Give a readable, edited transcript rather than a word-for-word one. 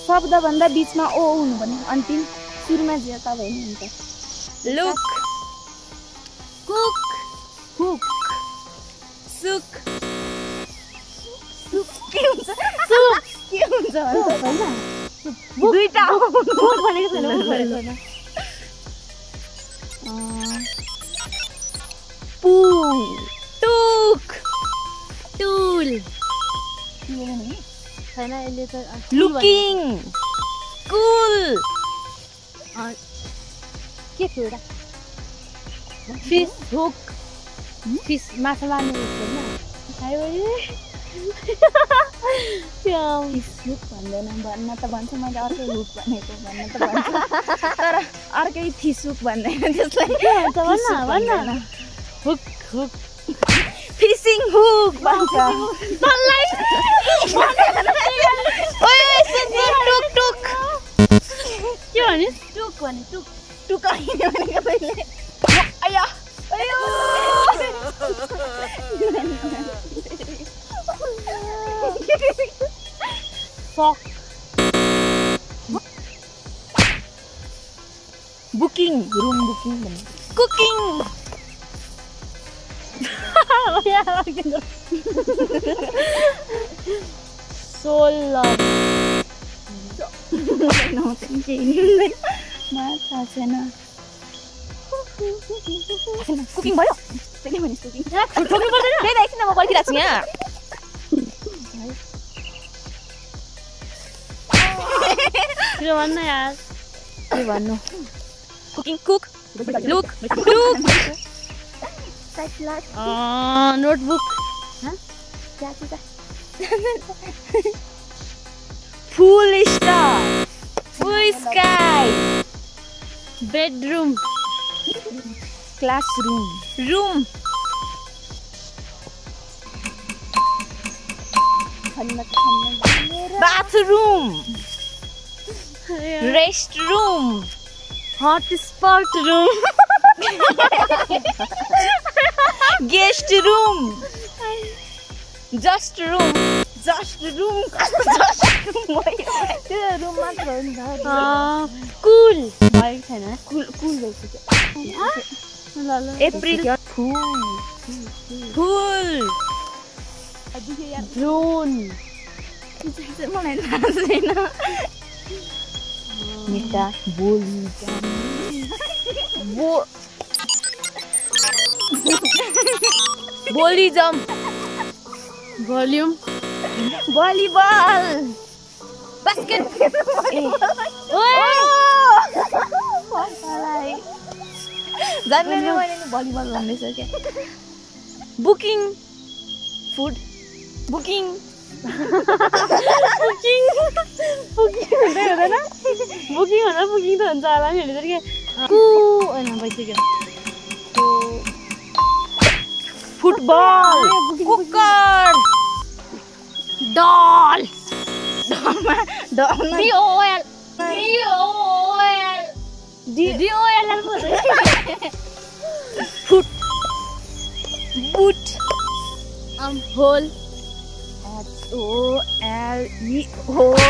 शब्द भन्दा बीचमा ओ हुनु पर्ने अन्तिम सुरुमा जे त भयो नि हुन्छ लुक कुक हुक सुक के हुन्छ हैन दुईटा बुक भनेको छैन पुल टुक टुल छैन यसले त लुकिङ कुल के थियो एउटा फिस हुक फिस माछा मार्ने होइन खायो फिस हुक भन्दैन भन्न त भन्छ मैले अर्कै हुक भनेको भन्न त भन्छ तर अर्कै फिस हुक भन्दैन त्यसलाई भन्न हुक हुक फिसिङ हुक भन्छ तल्लाई ओए टुक टुक के भने टुक भने टुक टुक हैन भनेको मैले आया आयो सक बुकिङ रुम बुकिङ भन्ने कुकिङ सोलर माछा छैन कुकिङ भयो त्यसले भने कुकिङ ठोक्नु पर्दैन त्यही त एकछिन म पर्खिरहेको छु यहाँ के भन्न यार के भन्नु cooking cook look look notebook full star full sky bedroom classroom room bathroom restroom hotspot room guest room just room त्यो रुम मात्र हो नि त कुल भएको छैन कुल भइसक्यो अप्रिल फुल फुल ड्रोन मलाई थाहा छैन निका बोली बोलिजम भोल्युम भलिबल बास्केट जान्दैन मैले भलिबल भन्दैछ क्या बुकिङ फुड बुकिङ बुकिङ हुँदैन बुकिङ भन्दा बुकिङ त हुन्छ होला नि हेर्दै के होइन भइसक्यो football cooker doll DOL foot boot hole HOLE